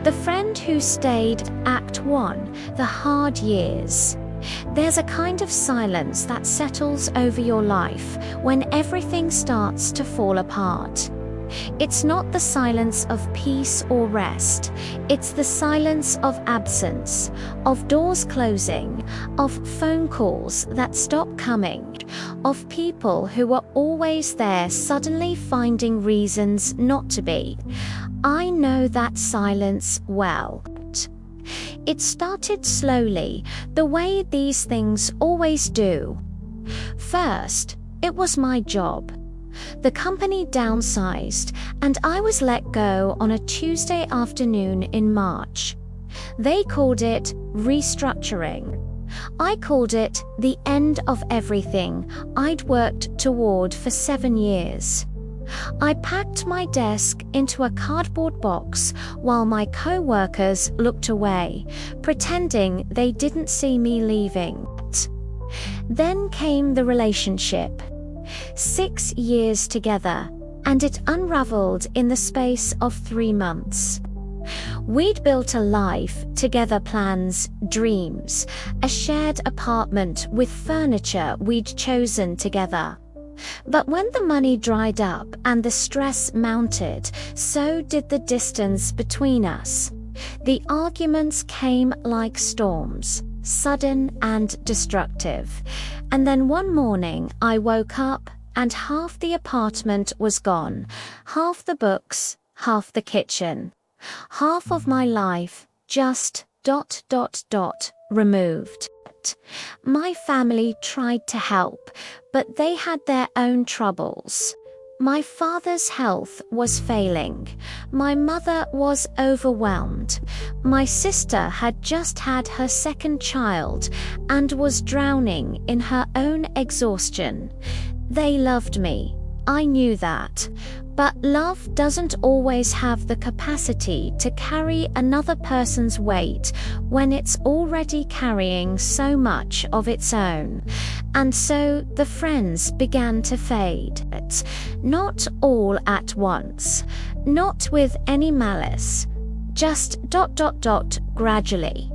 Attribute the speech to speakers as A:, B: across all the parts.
A: The friend who stayed, Act 1, the hard years. There's a kind of silence that settles over your life when everything starts to fall apart. It's not the silence of peace or rest. It's the silence of absence, of doors closing, of phone calls that stop coming, of people who were always there suddenly finding reasons not to be. I know that silence well. It started slowly, the way these things always do. First, it was my job. The company downsized, and I was let go on a Tuesday afternoon in March. They called it restructuring. I called it the end of everything I'd worked toward for 7 years. I packed my desk into a cardboard box while my co-workers looked away, pretending they didn't see me leaving. Then came the relationship. 6 years together, and it unraveled in the space of 3 months. We'd built a life, together plans, dreams, a shared apartment with furniture we'd chosen together. But when the money dried up and the stress mounted, so did the distance between us. The arguments came like storms, sudden and destructive. And then one morning I woke up and half the apartment was gone, half the books, half the kitchen, half of my life just ... removed. My family tried to help, but they had their own troubles. My father's health was failing. My mother was overwhelmed. My sister had just had her second child and was drowning in her own exhaustion. They loved me. I knew that. But love doesn't always have the capacity to carry another person's weight when it's already carrying so much of its own. And so the friends began to fade. Not all at once, not with any malice, just ... gradually.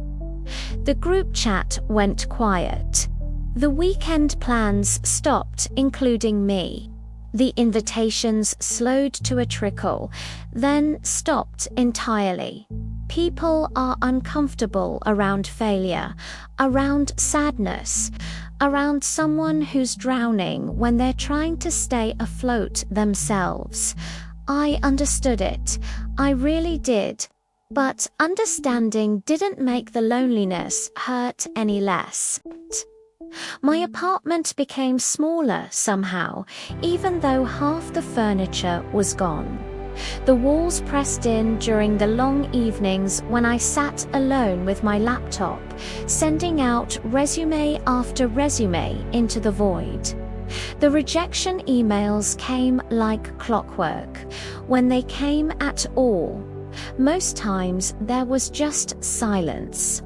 A: The group chat went quiet. The weekend plans stopped, including me. The invitations slowed to a trickle, then stopped entirely. People are uncomfortable around failure, around sadness, around someone who's drowning when they're trying to stay afloat themselves. I understood it. I really did. But understanding didn't make the loneliness hurt any less. My apartment became smaller somehow, even though half the furniture was gone. The walls pressed in during the long evenings when I sat alone with my laptop, sending out resume after resume into the void. The rejection emails came like clockwork, when they came at all. Most times there was just silence.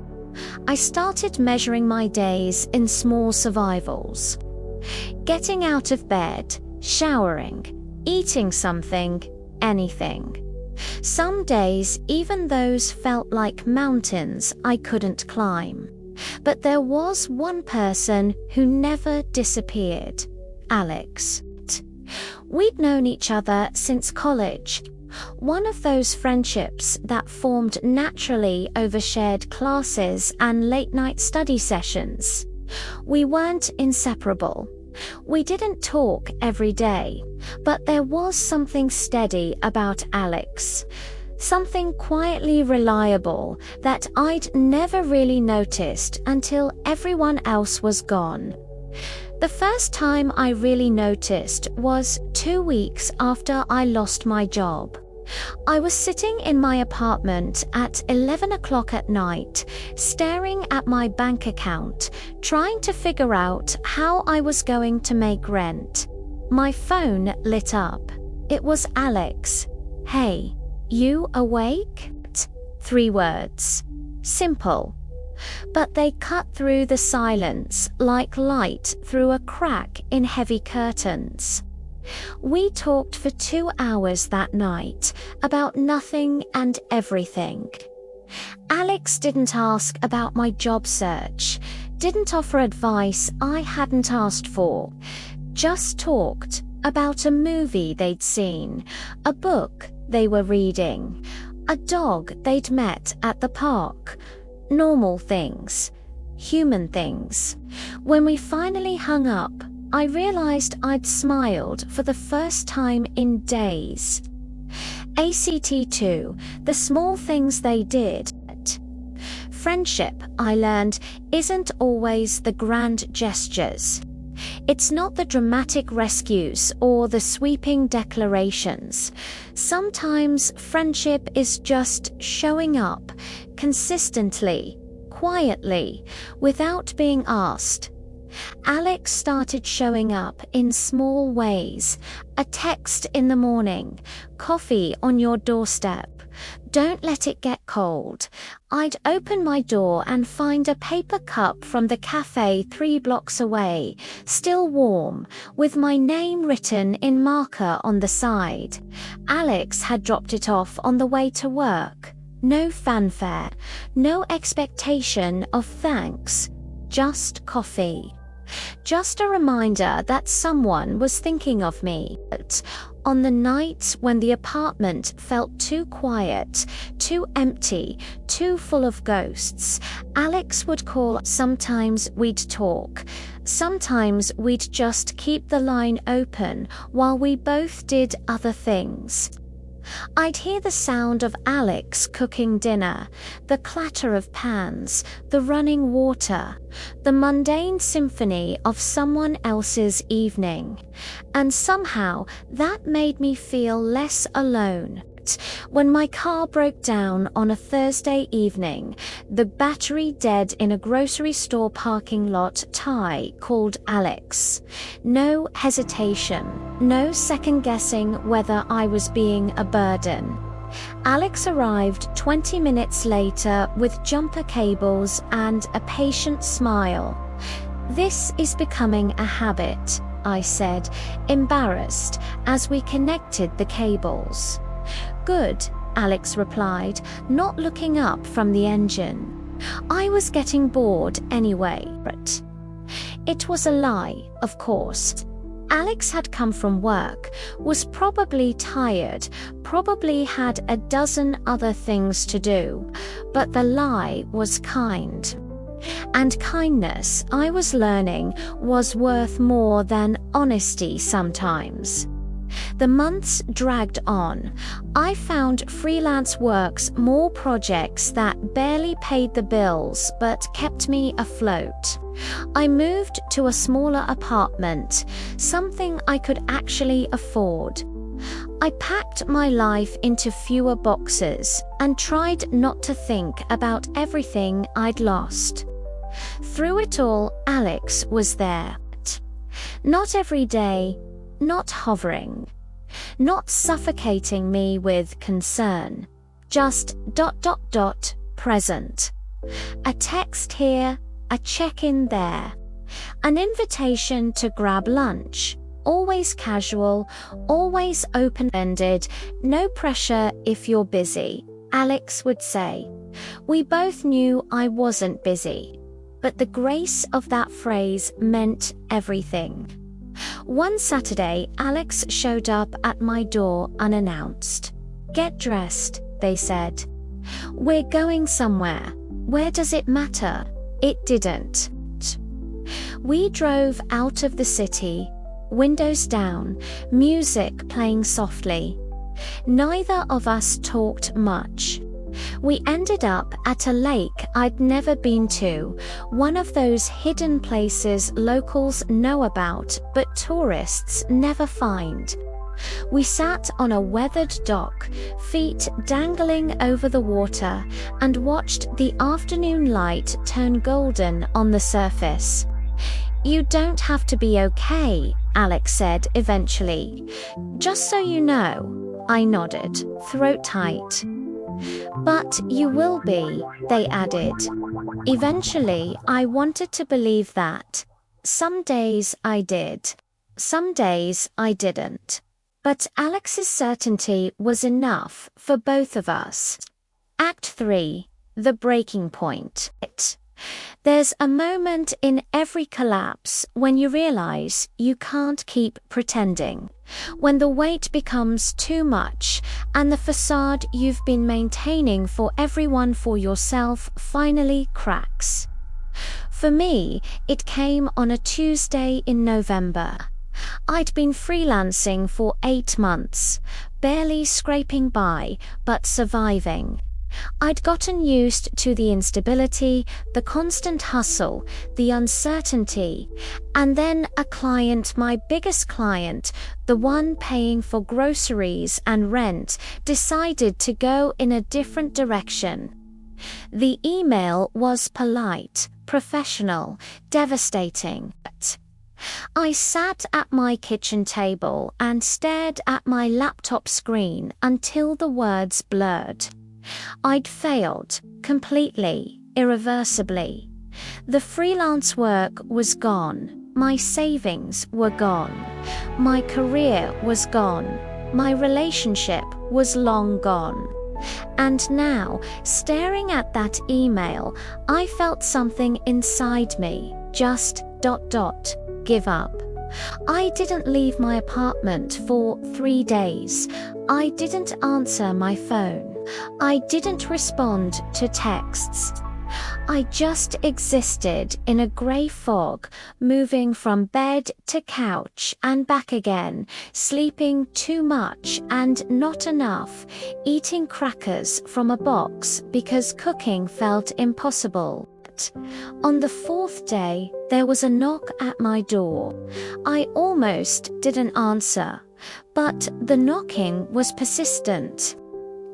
A: I started measuring my days in small survivals. Getting out of bed, showering, eating something, anything. Some days, even those felt like mountains I couldn't climb. But there was one person who never disappeared: Alex. We'd known each other since college. One of those friendships that formed naturally over shared classes and late-night study sessions. We weren't inseparable. We didn't talk every day, but there was something steady about Alex. Something quietly reliable that I'd never really noticed until everyone else was gone. The first time I really noticed was 2 weeks after I lost my job. I was sitting in my apartment at 11 o'clock at night, staring at my bank account, trying to figure out how I was going to make rent. My phone lit up. It was Alex. "Hey, you awake?" 3 words. Simple. But they cut through the silence like light through a crack in heavy curtains. We talked for 2 hours that night about nothing and everything. Alex didn't ask about my job search, didn't offer advice I hadn't asked for, just talked about a movie they'd seen, a book they were reading, a dog they'd met at the park. Normal things, human things. When we finally hung up, I realized I'd smiled for the first time in days. ACT2, the small things they did. Friendship, I learned, isn't always the grand gestures. It's not the dramatic rescues or the sweeping declarations. Sometimes friendship is just showing up, consistently, quietly, without being asked. Alex started showing up in small ways. A text in the morning, coffee on your doorstep. Don't let it get cold. I'd open my door and find a paper cup from the cafe 3 blocks away, still warm, with my name written in marker on the side. Alex had dropped it off on the way to work. No fanfare, no expectation of thanks, just coffee. Just a reminder that someone was thinking of me. But on the nights when the apartment felt too quiet, too empty, too full of ghosts, Alex would call. Sometimes we'd talk. Sometimes we'd just keep the line open while we both did other things. I'd hear the sound of Alex cooking dinner, the clatter of pans, the running water, the mundane symphony of someone else's evening. And somehow that made me feel less alone. When my car broke down on a Thursday evening, the battery dead in a grocery store parking lot, Ty called Alex. No hesitation, no second-guessing whether I was being a burden. Alex arrived 20 minutes later with jumper cables and a patient smile. "This is becoming a habit," I said, embarrassed, as we connected the cables. "Good," Alex replied, not looking up from the engine. I was getting bored anyway. But it was a lie, of course. Alex had come from work, was probably tired, probably had a dozen other things to do, but the lie was kind. And kindness, I was learning, was worth more than honesty sometimes. The months dragged on. I found freelance works, more projects that barely paid the bills but kept me afloat. I moved to a smaller apartment, something I could actually afford. I packed my life into fewer boxes and tried not to think about everything I'd lost. Through it all, Alex was there. Not every day, not hovering, not suffocating me with concern, just ... present. A text here, a check-in there, an invitation to grab lunch, always casual, always open-ended, no pressure if you're busy, Alex would say. We both knew I wasn't busy, but the grace of that phrase meant everything. One Saturday, Alex showed up at my door unannounced. "Get dressed," they said. "We're going somewhere." Where does it matter? It didn't. We drove out of the city, windows down, music playing softly. Neither of us talked much. We ended up at a lake I'd never been to, one of those hidden places locals know about but tourists never find. We sat on a weathered dock, feet dangling over the water, and watched the afternoon light turn golden on the surface. "You don't have to be okay," Alex said eventually. "Just so you know," I nodded, throat tight. "But you will be," they added. Eventually, I wanted to believe that. Some days I did. Some days I didn't. But Alex's certainty was enough for both of us. Act 3. The breaking point. There's a moment in every collapse when you realize you can't keep pretending, when the weight becomes too much and the facade you've been maintaining for everyone for yourself finally cracks. For me, it came on a Tuesday in November. I'd been freelancing for 8 months, barely scraping by, but surviving. I'd gotten used to the instability, the constant hustle, the uncertainty, and then a client, my biggest client, the one paying for groceries and rent, decided to go in a different direction. The email was polite, professional, devastating. I sat at my kitchen table and stared at my laptop screen until the words blurred. I'd failed, completely, irreversibly. The freelance work was gone, my savings were gone, my career was gone, my relationship was long gone. And now, staring at that email, I felt something inside me, just ... give up. I didn't leave my apartment for 3 days. I didn't answer my phone. I didn't respond to texts. I just existed in a grey fog, moving from bed to couch and back again, sleeping too much and not enough, eating crackers from a box because cooking felt impossible. On the 4th day, there was a knock at my door. I almost didn't answer, but the knocking was persistent.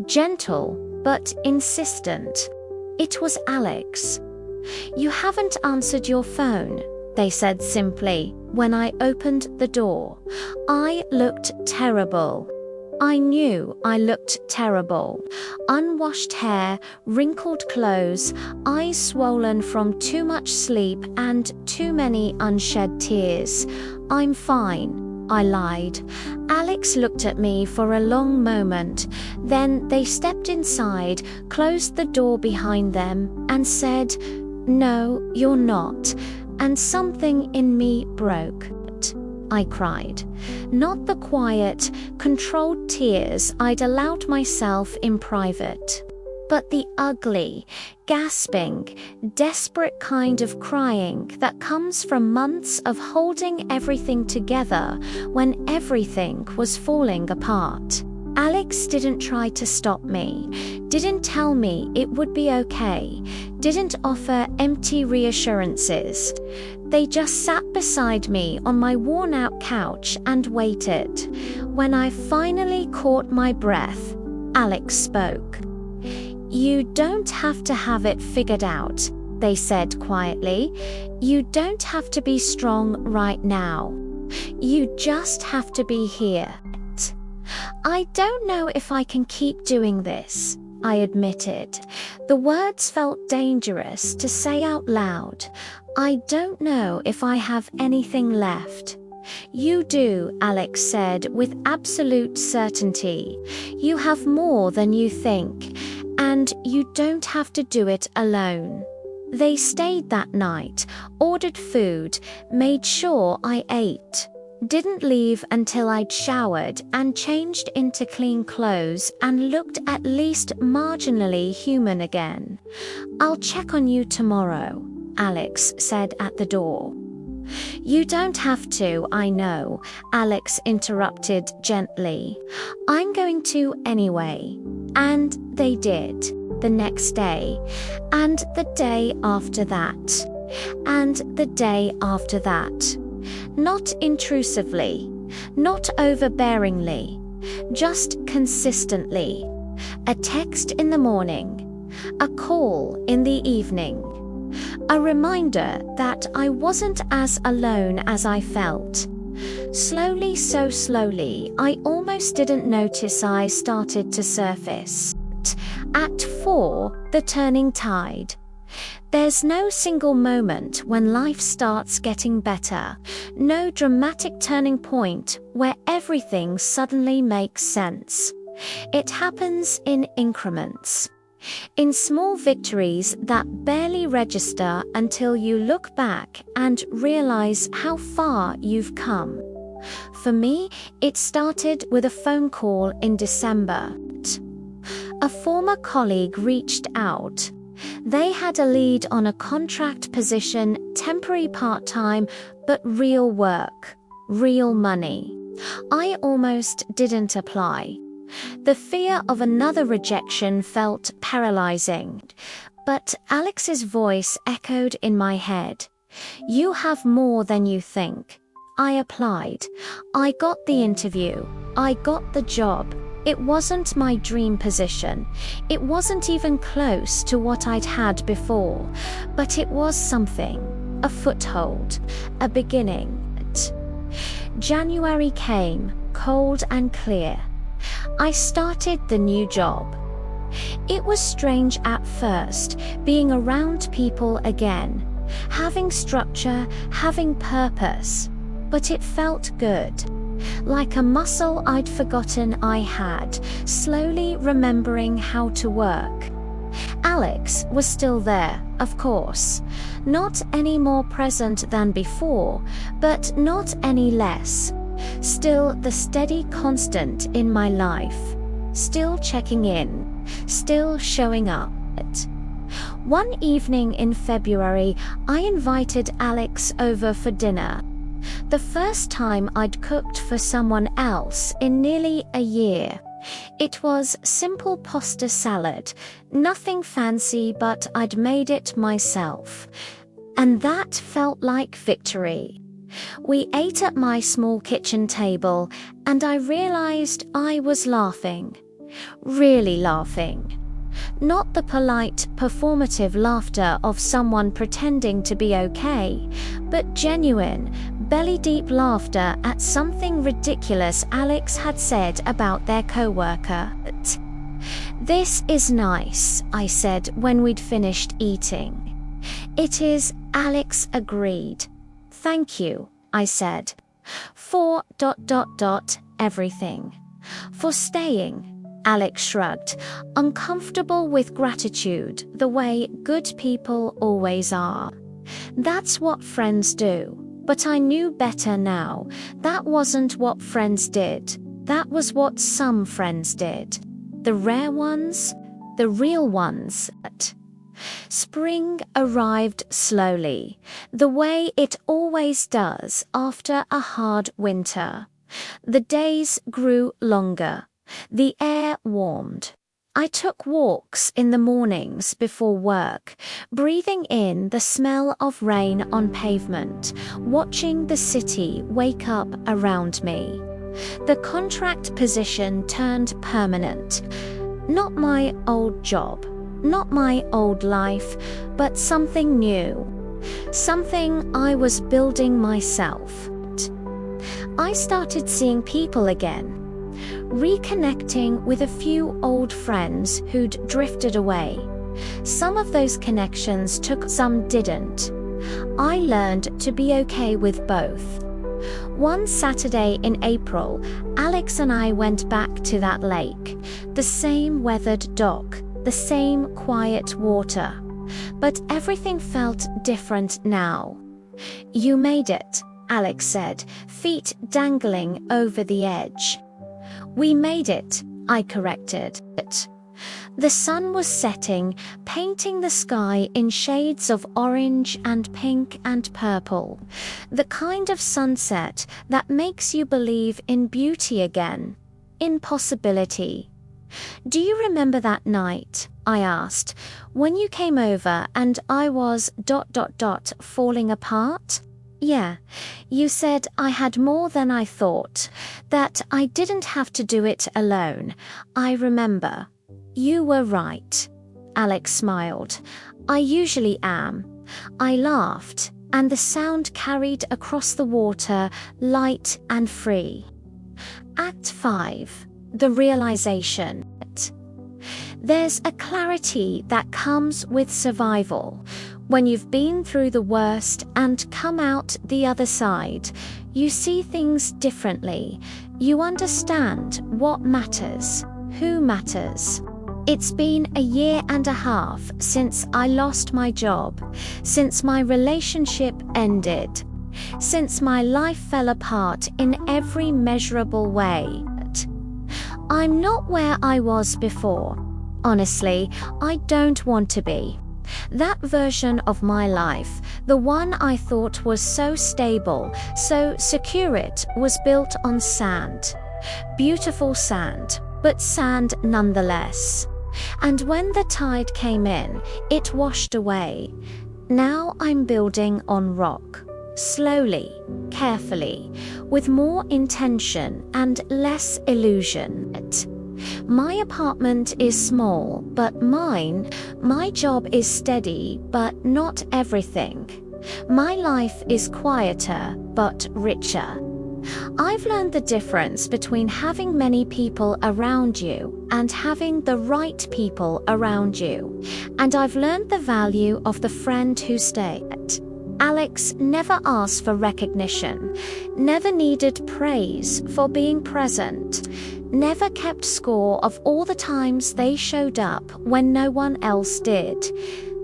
A: Gentle, but insistent. It was Alex. "You haven't answered your phone," they said simply when I opened the door. I looked terrible. I knew I looked terrible. Unwashed hair, wrinkled clothes, eyes swollen from too much sleep and too many unshed tears. "I'm fine," I lied. Alex looked at me for a long moment. Then they stepped inside, closed the door behind them, and said, "No, you're not." And something in me broke. I cried. Not the quiet, controlled tears I'd allowed myself in private, but the ugly, gasping, desperate kind of crying that comes from months of holding everything together when everything was falling apart. Alex didn't try to stop me, didn't tell me it would be okay, didn't offer empty reassurances. They just sat beside me on my worn-out couch and waited. When I finally caught my breath, Alex spoke. "You don't have to have it figured out," they said quietly. "You don't have to be strong right now. You just have to be here." "I don't know if I can keep doing this," I admitted. The words felt dangerous to say out loud. "I don't know if I have anything left." "You do," Alex said with absolute certainty. "You have more than you think, and you don't have to do it alone." They stayed that night, ordered food, made sure I ate. Didn't leave until I'd showered and changed into clean clothes and looked at least marginally human again. "I'll check on you tomorrow," Alex said at the door. "You don't have to, I know," Alex interrupted gently. "I'm going to anyway." And they did, the next day, and the day after that, and the day after that. Not intrusively, not overbearingly, just consistently. A text in the morning, a call in the evening. A reminder that I wasn't as alone as I felt. Slowly, so slowly, I almost didn't notice I started to surface. Act 4, the turning tide. There's no single moment when life starts getting better, no dramatic turning point where everything suddenly makes sense. It happens in increments, in small victories that barely register until you look back and realize how far you've come. For me, it started with a phone call in December. A former colleague reached out. They had a lead on a contract position, temporary part-time, but real work, real money. I almost didn't apply. The fear of another rejection felt paralyzing, but Alex's voice echoed in my head. You have more than you think. I applied. I got the interview. I got the job. It wasn't my dream position. It wasn't even close to what I'd had before, but it was something, a foothold, a beginning. January came, cold and clear. I started the new job. It was strange at first, being around people again, having structure, having purpose, but it felt good. Like a muscle I'd forgotten I had, slowly remembering how to work. Alex was still there, of course. Not any more present than before, but not any less. Still the steady constant in my life. Still checking in. Still showing up. One evening in February, I invited Alex over for dinner. The first time I'd cooked for someone else in nearly a year. It was simple pasta salad, nothing fancy, but I'd made it myself. And that felt like victory. We ate at my small kitchen table, and I realized I was laughing. Really laughing. Not the polite, performative laughter of someone pretending to be okay, but genuine, belly-deep laughter at something ridiculous Alex had said about their co-worker. "This is nice," I said when we'd finished eating. "It is," Alex agreed. "Thank you," I said. "For ... everything. For staying." Alex shrugged, uncomfortable with gratitude, the way good people always are. That's what friends do. But I knew better now. That wasn't what friends did. That was what some friends did. The rare ones, the real ones. Spring arrived slowly, the way it always does after a hard winter. The days grew longer. The air warmed. I took walks in the mornings before work, breathing in the smell of rain on pavement, watching the city wake up around me. The contract position turned permanent. Not my old job, not my old life, but something new. Something I was building myself. I started seeing people again. Reconnecting with a few old friends who'd drifted away. Some of those connections took, some didn't. I learned to be okay with both. One Saturday in April, Alex and I went back to that lake. The same weathered dock, the same quiet water. But everything felt different now. "You made it," Alex said, feet dangling over the edge. "We made it," I corrected it. The sun was setting, painting the sky in shades of orange and pink and purple. The kind of sunset that makes you believe in beauty again, in possibility. "Do you remember that night," I asked, "when you came over and I was ... falling apart?" "Yeah, you said I had more than I thought, that I didn't have to do it alone. I remember." "You were right." Alex smiled. "I usually am." I laughed, and the sound carried across the water, light and free. Act 5. The realization. There's a clarity that comes with survival, When you've been through the worst and come out the other side, you see things differently. You understand what matters, who matters. It's been a year and a half since I lost my job, since my relationship ended, since my life fell apart in every measurable way. I'm not where I was before. Honestly, I don't want to be. That version of my life, the one I thought was so stable, so secure, it was built on sand. Beautiful sand, but sand nonetheless. And when the tide came in, it washed away. Now I'm building on rock. Slowly, carefully, with more intention and less illusion. My apartment is small, but my job is steady, but not everything. My life is quieter, but richer. I've learned the difference between having many people around you and having the right people around you. And I've learned the value of the friend who stayed. Alex never asked for recognition, never needed praise for being present, never kept score of all the times they showed up when no one else did.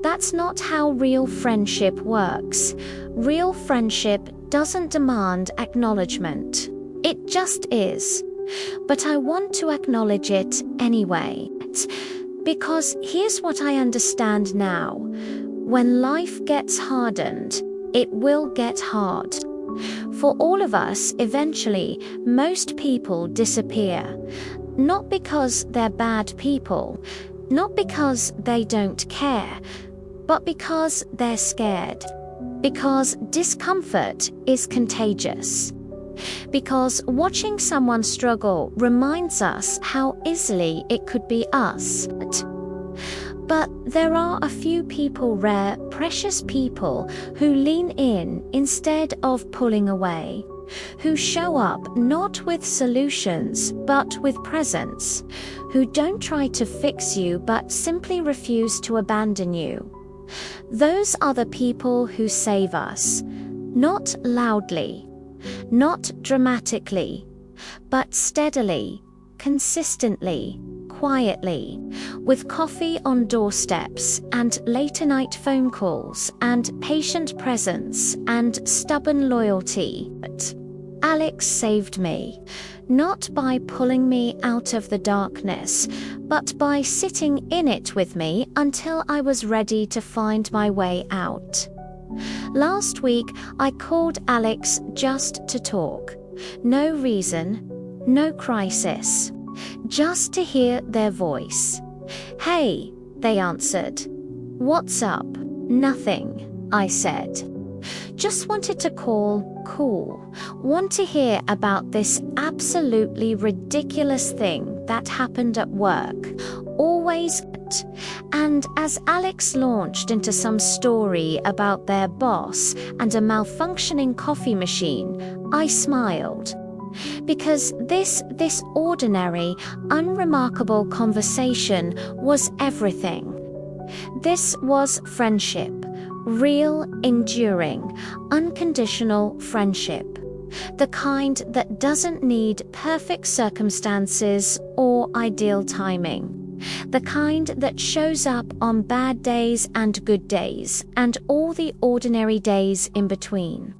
A: That's not how real friendship works. Real friendship doesn't demand acknowledgement. It just is. But I want to acknowledge it anyway. Because here's what I understand now. When life gets hardened, it will get hard. For all of us, eventually, most people disappear. Not because they're bad people, not because they don't care, but because they're scared. Because discomfort is contagious. Because watching someone struggle reminds us how easily it could be us. But there are a few people, rare, precious people, who lean in instead of pulling away, who show up not with solutions but with presence, who don't try to fix you but simply refuse to abandon you. Those are the people who save us, not loudly, not dramatically, but steadily, consistently, quietly, with coffee on doorsteps and late-night phone calls and patient presence and stubborn loyalty. But Alex saved me, not by pulling me out of the darkness, but by sitting in it with me until I was ready to find my way out. Last week, I called Alex just to talk. No reason, no crisis. Just to hear their voice. "Hey," they answered. "What's up?" "Nothing," I said. "Just wanted to call, cool. Want to hear about this absolutely ridiculous thing that happened at work. Always." And as Alex launched into some story about their boss and a malfunctioning coffee machine, I smiled. Because this ordinary, unremarkable conversation was everything. This was friendship. Real, enduring, unconditional friendship. The kind that doesn't need perfect circumstances or ideal timing. The kind that shows up on bad days and good days and all the ordinary days in between.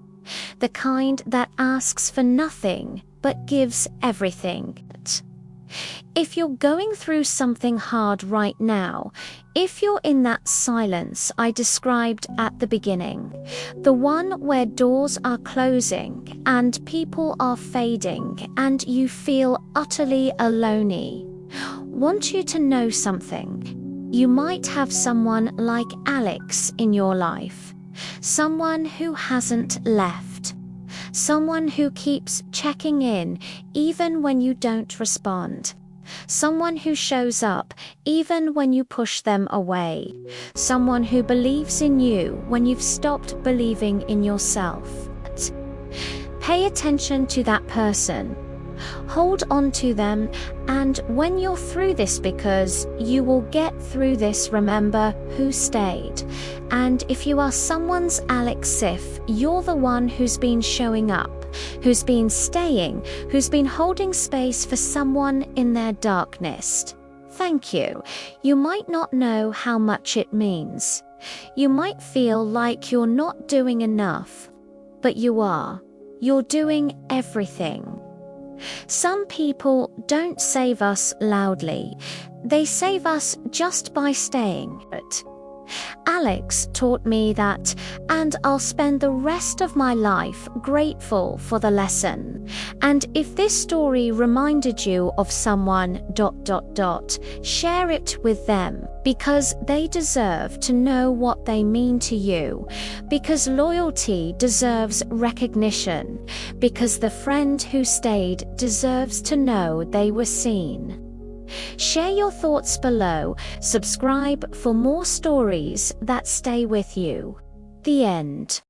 A: The kind that asks for nothing but gives everything. If you're going through something hard right now, if you're in that silence I described at the beginning, the one where doors are closing and people are fading and you feel utterly alone, want you to know something. You might have someone like Alex in your life. Someone who hasn't left. Someone who keeps checking in even when you don't respond. Someone who shows up even when you push them away. Someone who believes in you when you've stopped believing in yourself. Pay attention to that person. Hold on to them, and when you're through this, because you will get through this, remember who stayed. And if you are someone's Alex Sif, you're the one who's been showing up, who's been staying, who's been holding space for someone in their darkness. Thank you. You might not know how much it means. You might feel like you're not doing enough, but you are. You're doing everything. Some people don't save us loudly. They save us just by staying. Alex taught me that, and I'll spend the rest of my life grateful for the lesson. And if this story reminded you of someone ... share it with them, because they deserve to know what they mean to you, because loyalty deserves recognition, because the friend who stayed deserves to know they were seen. Share your thoughts below. Subscribe for more stories that stay with you. The end.